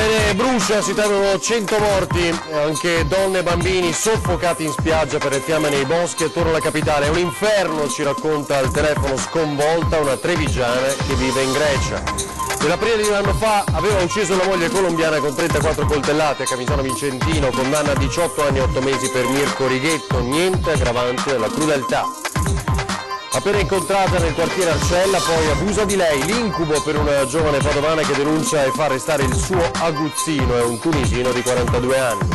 Bene, brucia, si temono 100 morti, anche donne e bambini soffocati in spiaggia per le fiamme nei boschi attorno alla capitale. È un inferno, ci racconta al telefono sconvolta una trevigiana che vive in Grecia. Nell'aprile di un anno fa aveva ucciso una moglie colombiana con 34 coltellate a Camisano Vicentino, condanna a 18 anni e 8 mesi per Mirko Righetto, niente aggravanti della crudeltà. Appena incontrata nel quartiere Arcella, poi abusa di lei, l'incubo per una giovane padovana che denuncia e fa arrestare il suo aguzzino, è un tunisino di 42 anni.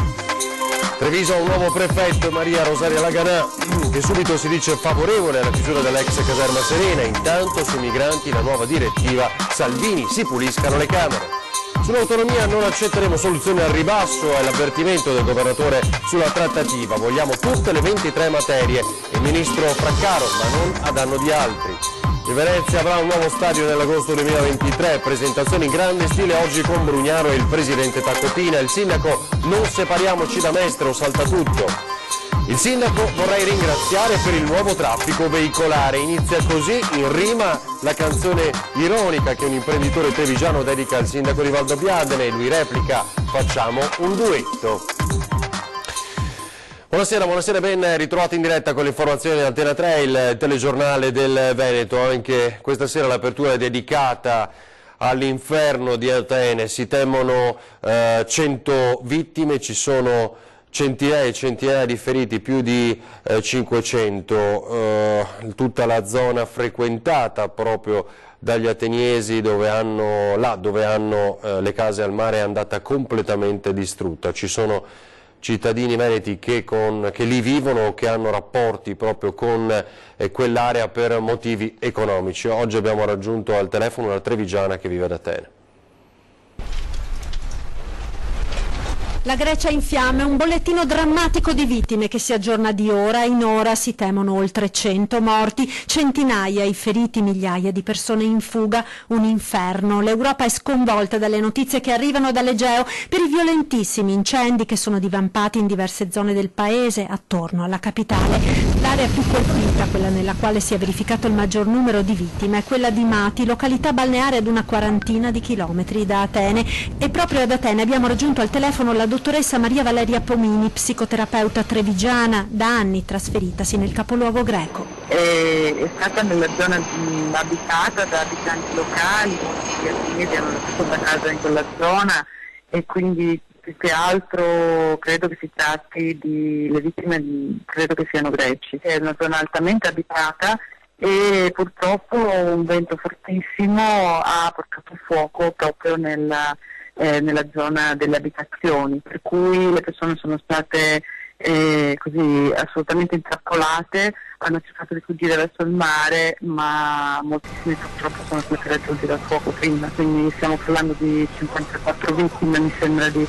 Treviso ha un nuovo prefetto, Maria Rosaria Laganà, che subito si dice favorevole alla chiusura dell'ex caserma Serena, intanto sui migranti la nuova direttiva Salvini si puliscano le Camere. Sull'autonomia non accetteremo soluzioni al ribasso, è l'avvertimento del governatore sulla trattativa. Vogliamo tutte le 23 materie, il ministro Fraccaro, ma non a danno di altri. Il Venezia avrà un nuovo stadio nell'agosto 2023, presentazione in grande stile oggi con Brugnaro e il presidente Tacopina. Il sindaco non separiamoci da Mestre o salta tutto. Il sindaco vorrei ringraziare per il nuovo traffico veicolare. Inizia così in rima la canzone ironica che un imprenditore trevigiano dedica al sindaco di Valdobbiadene e lui replica: facciamo un duetto. Buonasera, ben ritrovati in diretta con le informazioni di Antena 3, il telegiornale del Veneto. Anche questa sera l'apertura è dedicata all'inferno di Atene. Si temono 100 vittime, ci sono centinaia e centinaia di feriti, più di 500, tutta la zona frequentata proprio dagli ateniesi dove hanno le case al mare è andata completamente distrutta. Ci sono cittadini veneti che lì vivono o che hanno rapporti proprio con quell'area per motivi economici. Oggi abbiamo raggiunto al telefono una trevigiana che vive ad Atene. La Grecia in fiamme, un bollettino drammatico di vittime che si aggiorna di ora in ora, si temono oltre 100 morti, centinaia i feriti, migliaia di persone in fuga, un inferno. L'Europa è sconvolta dalle notizie che arrivano dall'Egeo per i violentissimi incendi che sono divampati in diverse zone del paese attorno alla capitale. L'area più colpita, quella nella quale si è verificato il maggior numero di vittime, è quella di Mati, località balneare ad una quarantina di chilometri da Atene, e proprio ad Atene abbiamo raggiunto al telefono la dottoressa Maria Valeria Pomini, psicoterapeuta trevigiana, da anni trasferitasi nel capoluogo greco. È stata nella zona abitata da abitanti locali, molti ateniesi hanno lasciato la casa in quella zona e quindi più che altro credo che si tratti le vittime credo che siano greci. È una zona altamente abitata e purtroppo un vento fortissimo ha portato fuoco proprio nella zona delle abitazioni, per cui le persone sono state così assolutamente intrappolate, hanno cercato di fuggire verso il mare, ma moltissimi purtroppo sono stati raggiunti dal fuoco prima, quindi stiamo parlando di 54 vittime, mi sembra di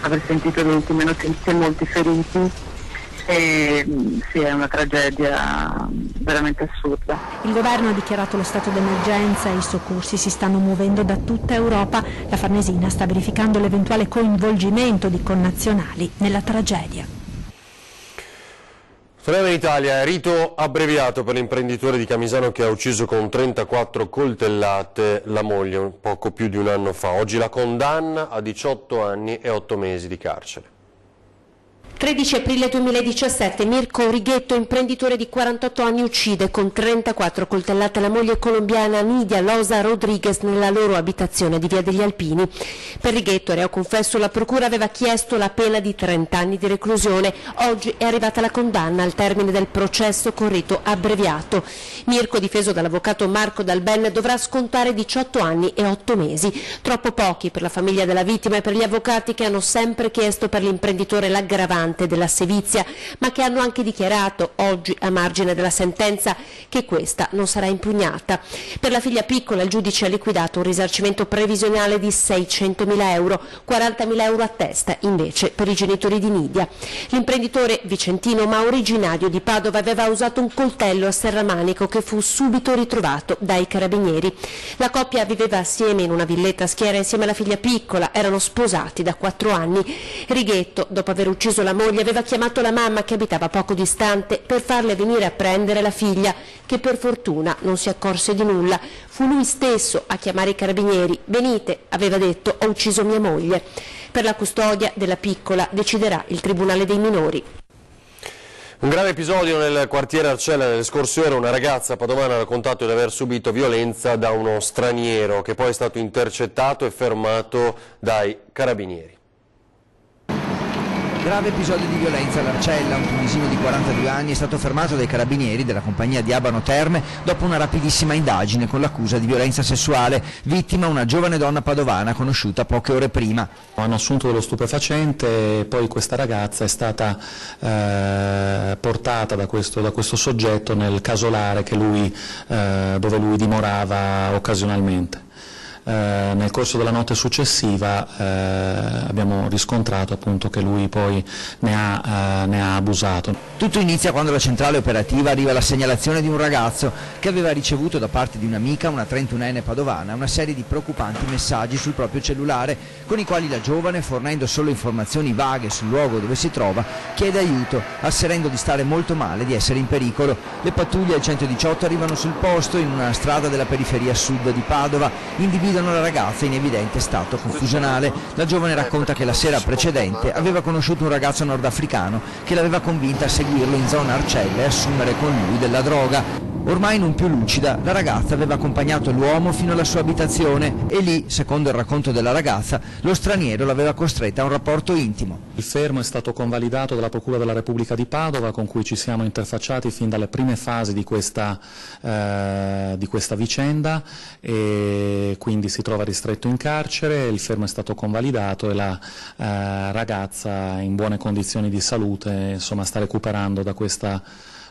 aver sentito le ultime notizie, molti feriti. Sì, è una tragedia veramente assurda. Il governo ha dichiarato lo stato d'emergenza e i soccorsi si stanno muovendo da tutta Europa. La Farnesina sta verificando l'eventuale coinvolgimento di connazionali nella tragedia. Torniamo in Italia, rito abbreviato per l'imprenditore di Camisano che ha ucciso con 34 coltellate la moglie poco più di un anno fa. Oggi la condanna a 18 anni e 8 mesi di carcere. 13 aprile 2017, Mirko Righetto, imprenditore di 48 anni, uccide con 34 coltellate la moglie colombiana Nidia Losa Rodriguez nella loro abitazione di Via degli Alpini. Per Righetto, reo confesso, la procura aveva chiesto la pena di 30 anni di reclusione. Oggi è arrivata la condanna al termine del processo con rito abbreviato. Mirko, difeso dall'avvocato Marco Dalben, dovrà scontare 18 anni e 8 mesi. Troppo pochi per la famiglia della vittima e per gli avvocati che hanno sempre chiesto per l'imprenditore l'aggravante della sevizia, ma che hanno anche dichiarato oggi a margine della sentenza che questa non sarà impugnata. Per la figlia piccola il giudice ha liquidato un risarcimento previsionale di 600.000 euro, 40.000 euro a testa invece per i genitori di Nidia. L'imprenditore vicentino, ma originario di Padova, aveva usato un coltello a serramanico che fu subito ritrovato dai carabinieri. La coppia viveva assieme in una villetta a Schiera insieme alla figlia piccola, erano sposati da 4 anni. Righetto, dopo aver ucciso la moglie aveva chiamato la mamma, che abitava poco distante, per farle venire a prendere la figlia, che per fortuna non si accorse di nulla. Fu lui stesso a chiamare i carabinieri. «Venite», aveva detto, «ho ucciso mia moglie». Per la custodia della piccola deciderà il Tribunale dei minori. Un grave episodio nel quartiere Arcella nelle scorse ore. Una ragazza padovana ha raccontato di aver subito violenza da uno straniero, che poi è stato intercettato e fermato dai carabinieri. Grave episodio di violenza all'Arcella. Un tunisino di 42 anni è stato fermato dai carabinieri della compagnia di Abano Terme dopo una rapidissima indagine con l'accusa di violenza sessuale. Vittima una giovane donna padovana conosciuta poche ore prima. Hanno assunto dello stupefacente e poi questa ragazza è stata portata da questo soggetto nel casolare dove lui dimorava occasionalmente. Nel corso della notte successiva abbiamo riscontrato appunto che lui poi ne ha abusato. Tutto inizia quando alla centrale operativa arriva la segnalazione di un ragazzo che aveva ricevuto da parte di un'amica, una 31enne padovana, una serie di preoccupanti messaggi sul proprio cellulare con i quali la giovane, fornendo solo informazioni vaghe sul luogo dove si trova, chiede aiuto, asserendo di stare molto male, di essere in pericolo. Le pattuglie del 118 arrivano sul posto in una strada della periferia sud di Padova, individuano la ragazza in evidente stato confusionale. La giovane racconta che la sera precedente aveva conosciuto un ragazzo nordafricano che l'aveva convinta a seguirlo in zona Arcella e assumere con lui della droga. Ormai non più lucida, la ragazza aveva accompagnato l'uomo fino alla sua abitazione e lì, secondo il racconto della ragazza, lo straniero l'aveva costretta a un rapporto intimo. Il fermo è stato convalidato dalla Procura della Repubblica di Padova, con cui ci siamo interfacciati fin dalle prime fasi di questa vicenda, e quindi si trova ristretto in carcere. Il fermo è stato convalidato e la ragazza, in buone condizioni di salute, insomma, sta recuperando da questa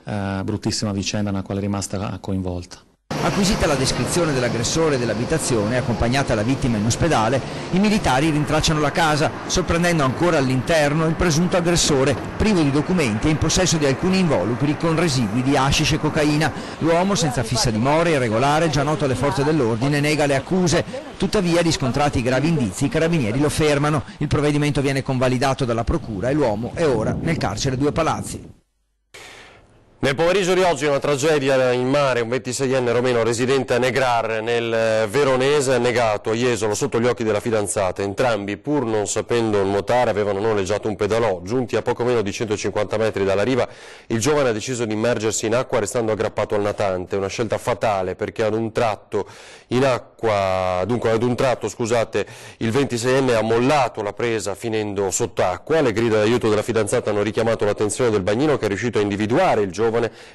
bruttissima vicenda nella quale è rimasta coinvolta. Acquisita la descrizione dell'aggressore e dell'abitazione, accompagnata la vittima in ospedale, i militari rintracciano la casa, sorprendendo ancora all'interno il presunto aggressore, privo di documenti e in possesso di alcuni involucri con residui di hashish e cocaina. L'uomo, senza fissa dimora, irregolare, già noto alle forze dell'ordine, nega le accuse. Tuttavia, riscontrati i gravi indizi, i carabinieri lo fermano. Il provvedimento viene convalidato dalla procura e l'uomo è ora nel carcere Due Palazzi. Nel pomeriggio di oggi una tragedia in mare. Un 26enne romeno residente a Negrar nel Veronese è annegato a Jesolo sotto gli occhi della fidanzata. Entrambi, pur non sapendo nuotare, avevano noleggiato un pedalò. Giunti a poco meno di 150 metri dalla riva, il giovane ha deciso di immergersi in acqua restando aggrappato al natante. Una scelta fatale, perché ad un tratto il 26enne ha mollato la presa finendo sott'acqua. Le grida d'aiuto della fidanzata hanno richiamato l'attenzione del bagnino, che è riuscito a individuare il giovane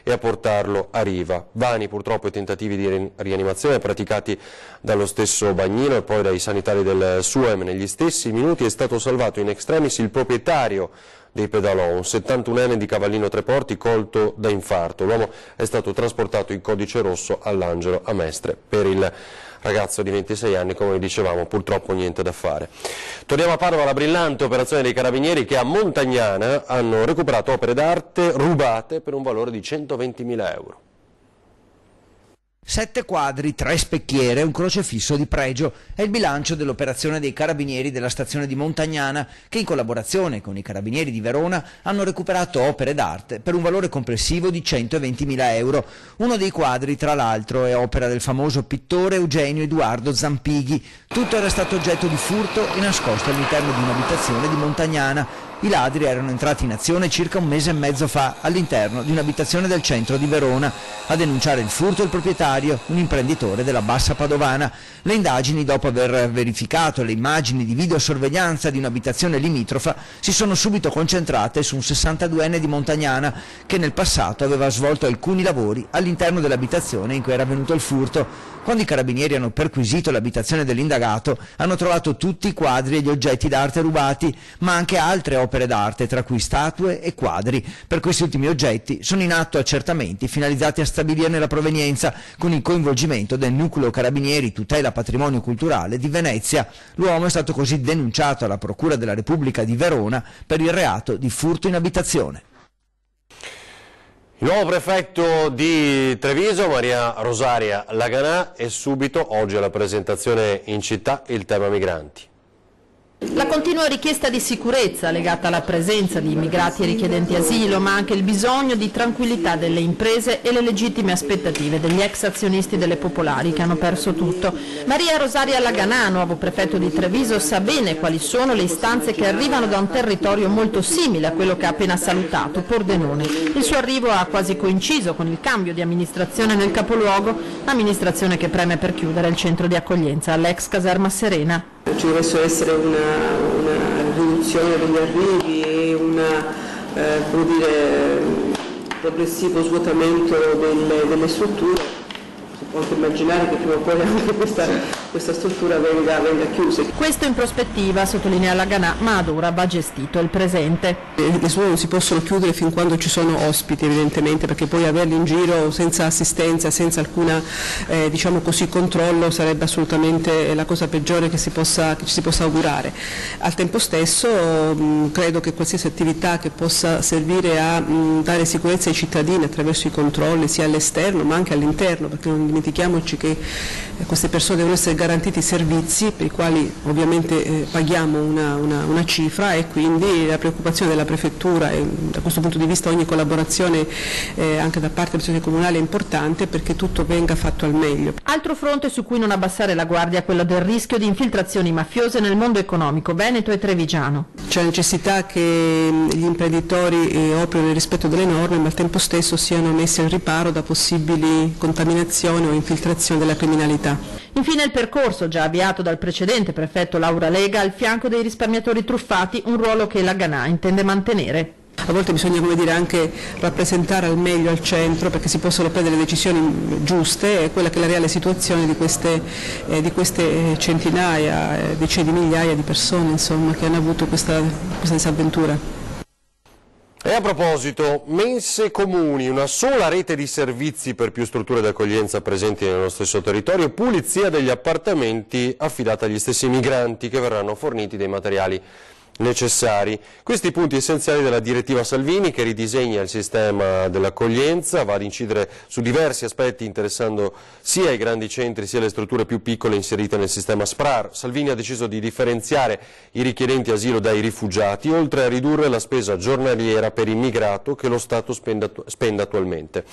e a portarlo a riva. Vani purtroppo i tentativi di rianimazione praticati dallo stesso bagnino e poi dai sanitari del SUEM. Negli stessi minuti è stato salvato in extremis il proprietario dei pedalò, un 71enne di Cavallino Treporti, colto da infarto. L'uomo è stato trasportato in codice rosso all'Angelo a Mestre. Per il ragazzo di 26 anni, come dicevamo, purtroppo niente da fare. Torniamo a Padova, la brillante operazione dei carabinieri che a Montagnana hanno recuperato opere d'arte rubate per un valore di 120.000 euro. 7 quadri, 3 specchiere e un crocefisso di pregio è il bilancio dell'operazione dei carabinieri della stazione di Montagnana, che in collaborazione con i carabinieri di Verona hanno recuperato opere d'arte per un valore complessivo di 120.000 euro. Uno dei quadri, tra l'altro, è opera del famoso pittore Eugenio Edoardo Zampighi. Tutto era stato oggetto di furto e nascosto all'interno di un'abitazione di Montagnana. I ladri erano entrati in azione circa un mese e mezzo fa all'interno di un'abitazione del centro di Verona. A denunciare il furto il proprietario, un imprenditore della Bassa Padovana. Le indagini, dopo aver verificato le immagini di videosorveglianza di un'abitazione limitrofa, si sono subito concentrate su un 62enne di Montagnana che nel passato aveva svolto alcuni lavori all'interno dell'abitazione in cui era avvenuto il furto. Quando i carabinieri hanno perquisito l'abitazione dell'indagato, hanno trovato tutti i quadri e gli oggetti d'arte rubati, ma anche altre opere d'arte, tra cui statue e quadri. Per questi ultimi oggetti sono in atto accertamenti finalizzati a stabilirne la provenienza, con il coinvolgimento del Nucleo Carabinieri Tutela Patrimonio Culturale di Venezia. L'uomo è stato così denunciato alla Procura della Repubblica di Verona per il reato di furto in abitazione. Il nuovo prefetto di Treviso, Maria Rosaria Laganà, è subito oggi alla presentazione in città il tema migranti. La continua richiesta di sicurezza legata alla presenza di immigrati e richiedenti asilo, ma anche il bisogno di tranquillità delle imprese e le legittime aspettative degli ex azionisti delle popolari che hanno perso tutto. Maria Rosaria Laganà, nuovo prefetto di Treviso, sa bene quali sono le istanze che arrivano da un territorio molto simile a quello che ha appena salutato, Pordenone. Il suo arrivo ha quasi coinciso con il cambio di amministrazione nel capoluogo, amministrazione che preme per chiudere il centro di accoglienza all'ex caserma Serena. Ci deve essere una riduzione degli arrivi e un progressivo svuotamento delle strutture. Si può anche immaginare che prima o poi anche questa struttura venga chiusa. Questo in prospettiva, sottolinea Laganà, ma ad ora va gestito il presente. Le scuole non si possono chiudere fin quando ci sono ospiti, evidentemente, perché poi averli in giro senza assistenza, senza alcuna controllo sarebbe assolutamente la cosa peggiore che ci si possa augurare. Al tempo stesso credo che qualsiasi attività che possa servire a dare sicurezza ai cittadini attraverso i controlli sia all'esterno ma anche all'interno, perché non dimentichiamoci che queste persone devono essere garantiti servizi per i quali ovviamente paghiamo una cifra, e quindi la preoccupazione della prefettura e da questo punto di vista ogni collaborazione anche da parte delle istituzioni comunali è importante perché tutto venga fatto al meglio. Altro fronte su cui non abbassare la guardia è quello del rischio di infiltrazioni mafiose nel mondo economico veneto e trevigiano. C'è la necessità che gli imprenditori operino nel rispetto delle norme, ma al tempo stesso siano messi al riparo da possibili contaminazioni o infiltrazioni della criminalità. Infine il percorso già avviato dal precedente prefetto Laura Lega al fianco dei risparmiatori truffati, un ruolo che Laganà intende mantenere. A volte bisogna anche rappresentare al meglio al centro perché si possono prendere decisioni giuste, quella che è la reale situazione di queste centinaia, decine di migliaia di persone insomma, che hanno avuto questa disavventura. E a proposito, mense comuni, una sola rete di servizi per più strutture d'accoglienza presenti nel nostro stesso territorio, pulizia degli appartamenti affidata agli stessi migranti che verranno forniti dei materiali necessari. Questi punti essenziali della direttiva Salvini, che ridisegna il sistema dell'accoglienza, va ad incidere su diversi aspetti interessando sia i grandi centri sia le strutture più piccole inserite nel sistema SPRAR. Salvini ha deciso di differenziare i richiedenti asilo dai rifugiati, oltre a ridurre la spesa giornaliera per immigrato che lo Stato spende attualmente.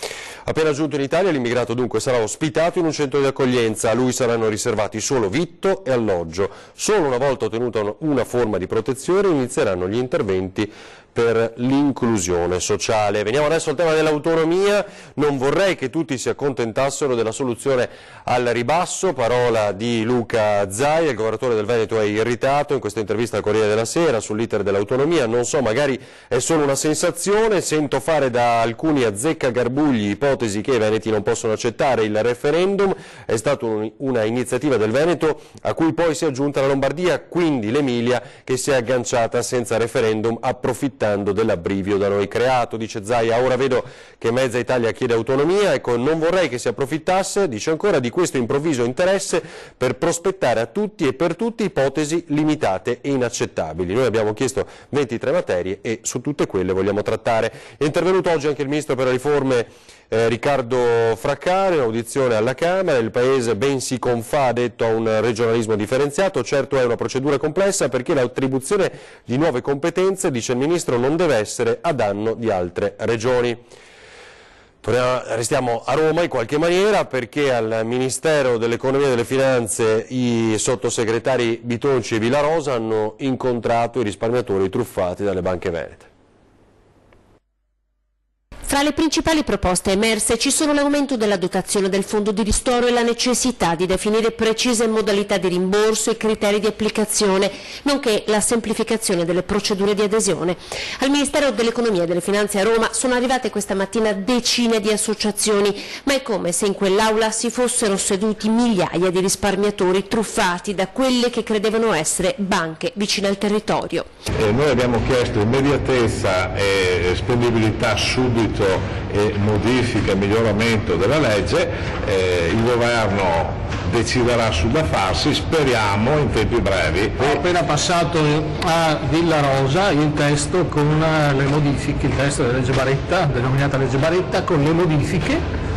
Appena giunto in Italia, l'immigrato dunque sarà ospitato in un centro di accoglienza. A lui saranno riservati solo vitto e alloggio. Solo una volta ottenuta una forma di protezione inizieranno gli interventi per l'inclusione sociale. Veniamo adesso al tema dell'autonomia. Non vorrei che tutti si accontentassero della soluzione al ribasso, parola di Luca Zaia, il governatore del Veneto è irritato in questa intervista al Corriere della Sera sull'iter dell'autonomia. Non so, magari è solo una sensazione, sento fare da alcuni azzeccagarbugli ipotesi che i veneti non possono accettare il referendum, è stata una iniziativa del Veneto a cui poi si è aggiunta la Lombardia, quindi l'Emilia che si è agganciata senza referendum approfittando dell'abbrivio da noi creato, dice Zaia. Ora vedo che mezza Italia chiede autonomia, ecco, non vorrei che si approfittasse, dice ancora, di questo improvviso interesse per prospettare a tutti e per tutti ipotesi limitate e inaccettabili. Noi abbiamo chiesto 23 materie e su tutte quelle vogliamo trattare. È intervenuto oggi anche il Ministro per le Riforme Riccardo Fraccaro, in audizione alla Camera. Il Paese ben si confà, ha detto, a un regionalismo differenziato. Certo è una procedura complessa perché l'attribuzione di nuove competenze, dice il Ministro, non deve essere a danno di altre regioni. Restiamo a Roma in qualche maniera perché al Ministero dell'Economia e delle Finanze i sottosegretari Bitonci e Villarosa hanno incontrato i risparmiatori truffati dalle banche venete. Fra le principali proposte emerse ci sono l'aumento della dotazione del fondo di ristoro e la necessità di definire precise modalità di rimborso e criteri di applicazione, nonché la semplificazione delle procedure di adesione. Al Ministero dell'Economia e delle Finanze a Roma sono arrivate questa mattina decine di associazioni, ma è come se in quell'aula si fossero seduti migliaia di risparmiatori truffati da quelle che credevano essere banche vicine al territorio. Noi abbiamo chiesto immediatezza e spendibilità subito e modifica e miglioramento della legge, il governo deciderà su da farsi, speriamo in tempi brevi. Ho appena passato a Villarosa il testo con le modifiche, il testo della legge Baretta, denominata legge Baretta, con le modifiche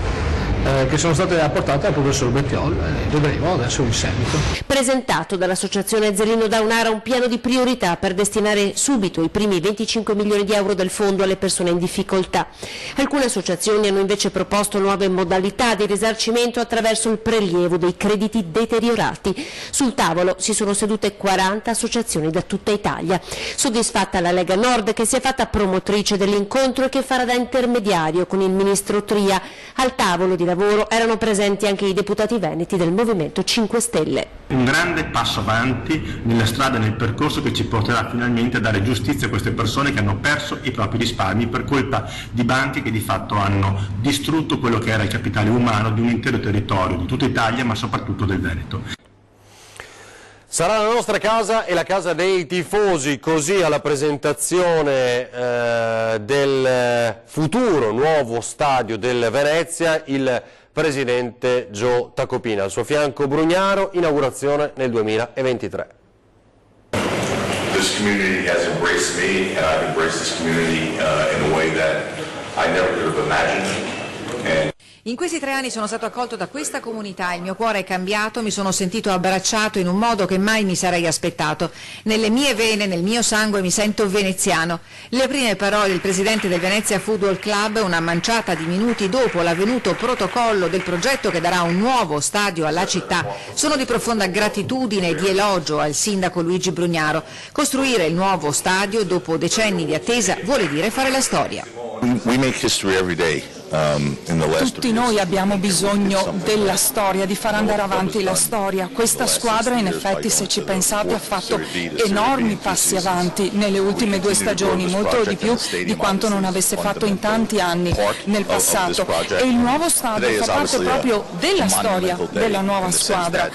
che sono state apportate dal professor Bettiol, vedremo adesso in seguito. presentato dall'associazione Azzerino Daunara un piano di priorità per destinare subito i primi 25 milioni di euro del fondo alle persone in difficoltà. Alcune associazioni hanno invece proposto nuove modalità di risarcimento attraverso il prelievo dei crediti deteriorati. Sul tavolo si sono sedute 40 associazioni da tutta Italia. Soddisfatta la Lega Nord, che si è fatta promotrice dell'incontro e che farà da intermediario con il ministro Tria. Al tavolo di lavoro erano presenti anche i deputati veneti del Movimento 5 Stelle. Un grande passo avanti nella strada e nel percorso che ci porterà finalmente a dare giustizia a queste persone che hanno perso i propri risparmi per colpa di banche che di fatto hanno distrutto quello che era il capitale umano di un intero territorio, di tutta Italia ma soprattutto del Veneto. Sarà la nostra casa e la casa dei tifosi, così alla presentazione del futuro nuovo stadio del Venezia il presidente Joe Tacopina. Al suo fianco Brugnaro, inaugurazione nel 2023. This community has embraced me and I've embraced this community in a way that I never could have imagined. In questi 3 anni sono stato accolto da questa comunità, il mio cuore è cambiato, mi sono sentito abbracciato in un modo che mai mi sarei aspettato. Nelle mie vene, nel mio sangue mi sento veneziano. Le prime parole del presidente del Venezia Football Club, una manciata di minuti dopo l'avvenuto protocollo del progetto che darà un nuovo stadio alla città, sono di profonda gratitudine e di elogio al sindaco Luigi Brugnaro. Costruire il nuovo stadio dopo decenni di attesa vuole dire fare la storia. We make history every day. Tutti noi abbiamo bisogno della storia, di far andare avanti la storia. Questa squadra in effetti, se ci pensate, ha fatto enormi passi avanti nelle ultime 2 stagioni, molto di più di quanto non avesse fatto in tanti anni nel passato. E il nuovo stadio fa parte proprio della storia della nuova squadra.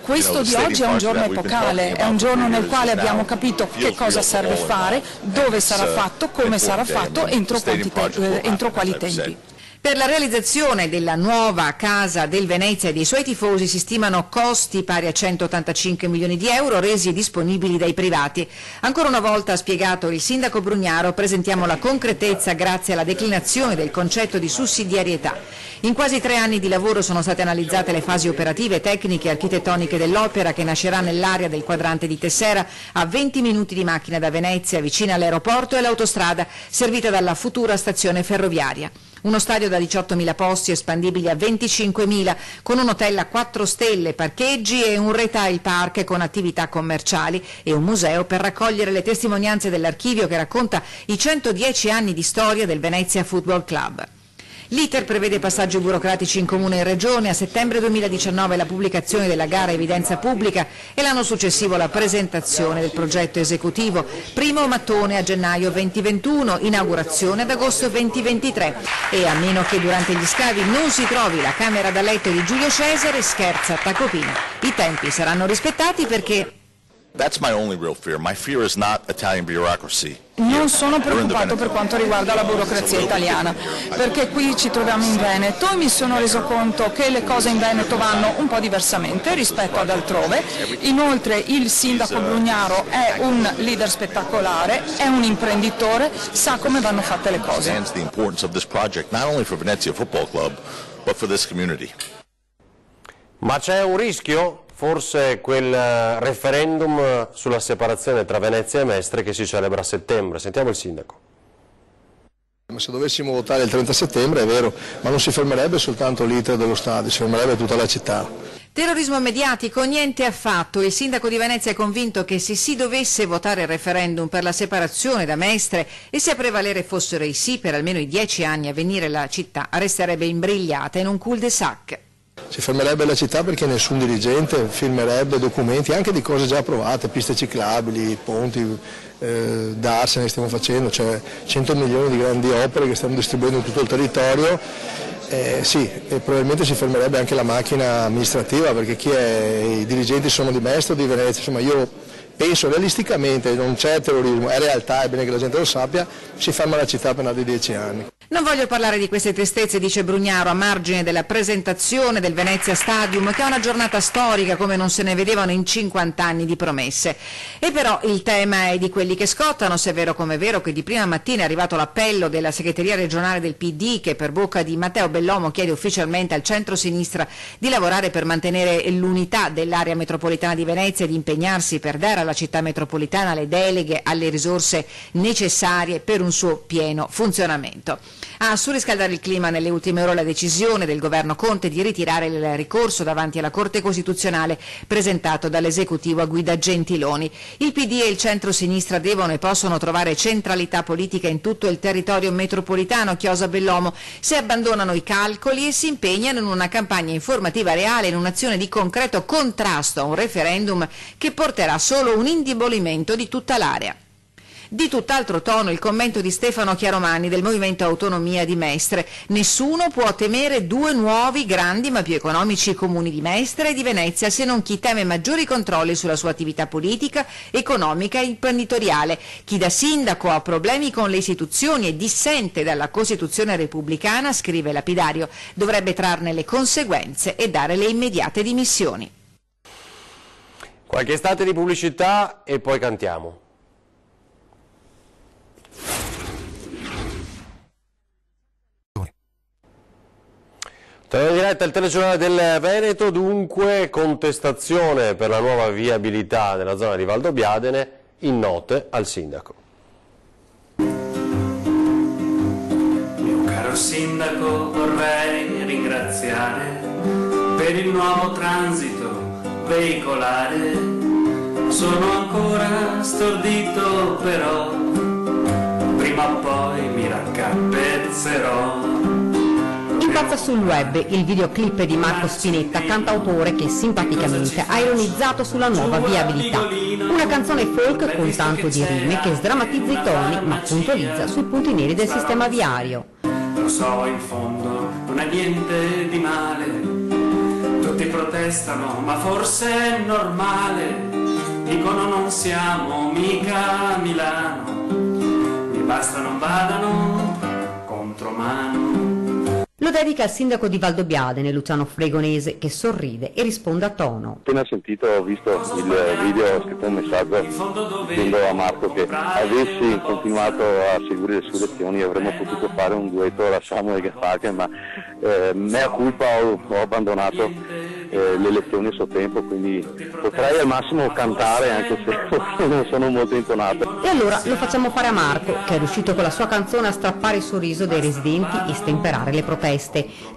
Questo di oggi è un giorno epocale, è un giorno nel quale abbiamo capito che cosa serve fare, dove sarà fatto, come sarà fatto, entro quali tempi. Per la realizzazione della nuova casa del Venezia e dei suoi tifosi si stimano costi pari a 185 milioni di euro resi disponibili dai privati. Ancora una volta, ha spiegato il sindaco Brugnaro, presentiamo la concretezza grazie alla declinazione del concetto di sussidiarietà. In quasi 3 anni di lavoro sono state analizzate le fasi operative, tecniche e architettoniche dell'opera, che nascerà nell'area del quadrante di Tessera, a 20 minuti di macchina da Venezia, vicina all'aeroporto e all'autostrada, servita dalla futura stazione ferroviaria. Uno stadio da 18.000 posti espandibili a 25.000, con un hotel a 4 stelle, parcheggi e un retail park con attività commerciali e un museo per raccogliere le testimonianze dell'archivio che racconta i 110 anni di storia del Venezia Football Club. L'iter prevede passaggi burocratici in comune e regione, a settembre 2019 la pubblicazione della gara a evidenza pubblica e l'anno successivo la presentazione del progetto esecutivo. Primo mattone a gennaio 2021, inaugurazione ad agosto 2023 e a meno che durante gli scavi non si trovi la camera da letto di Giulio Cesare, scherza Tacopina. I tempi saranno rispettati perché... That's my only real fear. My fear is not Italian bureaucracy. Non sono preoccupato per quanto riguarda la burocrazia italiana, perché qui ci troviamo in Veneto e mi sono reso conto che le cose in Veneto vanno un po' diversamente rispetto ad altrove. Inoltre il sindaco Brugnaro è un leader spettacolare, è un imprenditore, sa come vanno fatte le cose. Ma c'è un rischio? Forse quel referendum sulla separazione tra Venezia e Mestre che si celebra a settembre. Sentiamo il sindaco. Ma se dovessimo votare il 30 settembre è vero, ma non si fermerebbe soltanto l'iter dello stadio, si fermerebbe tutta la città. Terrorismo mediatico, niente affatto. Il sindaco di Venezia è convinto che se si dovesse votare il referendum per la separazione da Mestre e se a prevalere fossero i sì per almeno i 10 anni a venire la città resterebbe imbrigliata in un cul-de-sac. Si fermerebbe la città perché nessun dirigente firmerebbe documenti anche di cose già approvate, piste ciclabili, ponti da Arsene stiamo facendo, cioè 100 milioni di grandi opere che stiamo distribuendo in tutto il territorio. Sì, e probabilmente si fermerebbe anche la macchina amministrativa perché i dirigenti sono di Mestre o di Venezia, insomma io penso realisticamente, non c'è terrorismo, è realtà, è bene che la gente lo sappia, si ferma la città per 10 anni. Non voglio parlare di queste tristezze, dice Brugnaro, a margine della presentazione del Venezia Stadium, che è una giornata storica come non se ne vedevano in 50 anni di promesse. E però il tema è di quelli che scottano, se è vero come è vero che di prima mattina è arrivato l'appello della segreteria regionale del PD, che per bocca di Matteo Bellomo chiede ufficialmente al centro-sinistra di lavorare per mantenere l'unità dell'area metropolitana di Venezia e di impegnarsi per dare alla città metropolitana le deleghe alle risorse necessarie per un suo pieno funzionamento. A surriscaldare il clima nelle ultime ore la decisione del governo Conte di ritirare il ricorso davanti alla Corte Costituzionale presentato dall'esecutivo a guida Gentiloni. Il PD e il centro-sinistra devono e possono trovare centralità politica in tutto il territorio metropolitano, chiosa Bellomo, se abbandonano i calcoli e si impegnano in una campagna informativa reale, in un'azione di concreto contrasto a un referendum che porterà solo un indebolimento di tutta l'area. Di tutt'altro tono il commento di Stefano Chiaromanni del Movimento Autonomia di Mestre. Nessuno può temere due nuovi, grandi ma più economici comuni di Mestre e di Venezia, se non chi teme maggiori controlli sulla sua attività politica, economica e imprenditoriale. Chi da sindaco ha problemi con le istituzioni e dissente dalla Costituzione repubblicana, scrive Lapidario, dovrebbe trarne le conseguenze e dare le immediate dimissioni. Qualche istante di pubblicità e poi cantiamo. Torniamo in diretta al telegiornale del Veneto, dunque contestazione per la nuova viabilità nella zona di Valdobbiadene, in note al sindaco. Mio caro sindaco, vorrei ringraziare per il nuovo transito veicolare. Sono ancora stordito però, prima o poi mi raccapezzerò. Impazza sul web il videoclip di Marco Spinetta, cantautore che simpaticamente ha ironizzato sulla nuova viabilità. Una canzone folk con tanto di rime che sdrammatizza i toni ma puntualizza sui punti neri del sistema viario. Lo so, in fondo non è niente di male, tutti protestano ma forse è normale, dicono non siamo mica a Milano, mi basta non vadano contromano. Lo dedica al sindaco di Valdobbiadene, Luciano Fregonese, che sorride e risponde a tono. Appena sentito, ho visto il video, ho scritto un messaggio dicendo a Marco che avessi continuato a seguire le sue lezioni avremmo potuto fare un duetto alla Samuel Garfunkel, ma mea culpa ho abbandonato le lezioni a suo tempo, quindi potrei al massimo cantare anche se non sono molto intonato. E allora lo facciamo fare a Marco, che è riuscito con la sua canzone a strappare il sorriso dei residenti e stemperare le proteste.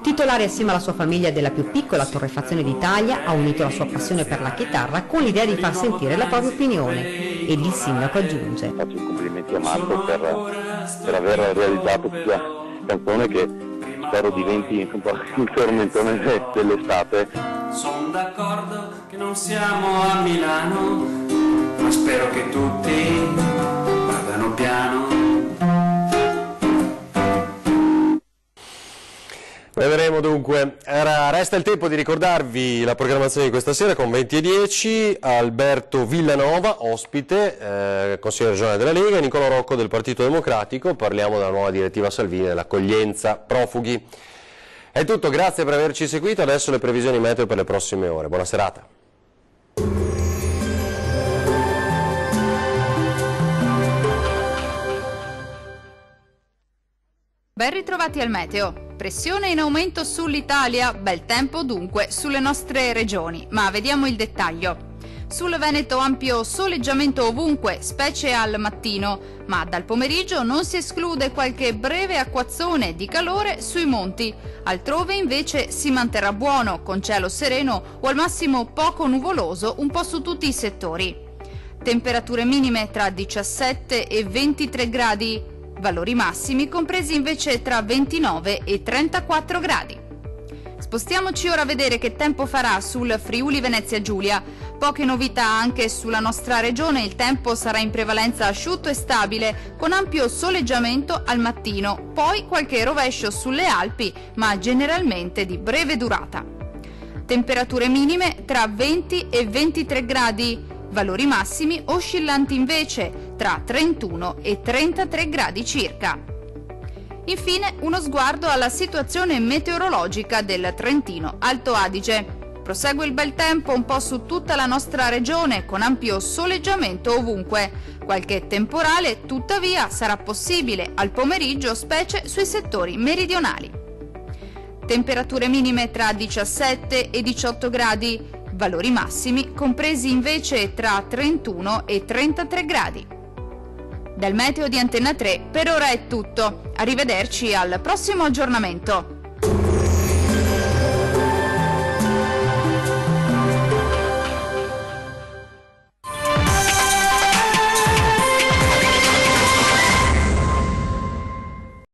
Titolare assieme alla sua famiglia della più piccola torrefazione d'Italia, ha unito la sua passione per la chitarra con l'idea di far sentire la propria opinione. Ed il sindaco aggiunge: faccio i complimenti a Marco per aver realizzato questa canzone che spero diventi un po' il tormentone dell'estate. Sono d'accordo che non siamo a Milano, ma spero che tutti vadano piano. Vedremo dunque. Resta il tempo di ricordarvi la programmazione di questa sera con 20:10, Alberto Villanova, ospite, consigliere regionale della Lega, Nicolò Rocco del Partito Democratico. Parliamo della nuova direttiva Salvini dell'accoglienza profughi. È tutto, grazie per averci seguito, adesso le previsioni meteo per le prossime ore. Buona serata. Ben ritrovati al meteo. Pressione in aumento sull'Italia, bel tempo dunque sulle nostre regioni, ma vediamo il dettaglio. Sul Veneto ampio soleggiamento ovunque, specie al mattino, ma dal pomeriggio non si esclude qualche breve acquazzone di calore sui monti. Altrove invece si manterrà buono, con cielo sereno o al massimo poco nuvoloso un po' su tutti i settori. Temperature minime tra 17 e 23 gradi, valori massimi compresi invece tra 29 e 34 gradi. Spostiamoci ora a vedere che tempo farà sul Friuli Venezia Giulia. Poche novità anche sulla nostra regione, il tempo sarà in prevalenza asciutto e stabile, con ampio soleggiamento al mattino, poi qualche rovescio sulle Alpi, ma generalmente di breve durata. Temperature minime tra 20 e 23 gradi, valori massimi oscillanti invece tra 31 e 33 gradi circa. Infine uno sguardo alla situazione meteorologica del Trentino Alto Adige. Prosegue il bel tempo un po' su tutta la nostra regione, con ampio soleggiamento ovunque. Qualche temporale, tuttavia, sarà possibile al pomeriggio, specie sui settori meridionali. Temperature minime tra 17 e 18 gradi, valori massimi compresi invece tra 31 e 33 gradi. Dal meteo di Antenna 3 per ora è tutto. Arrivederci al prossimo aggiornamento.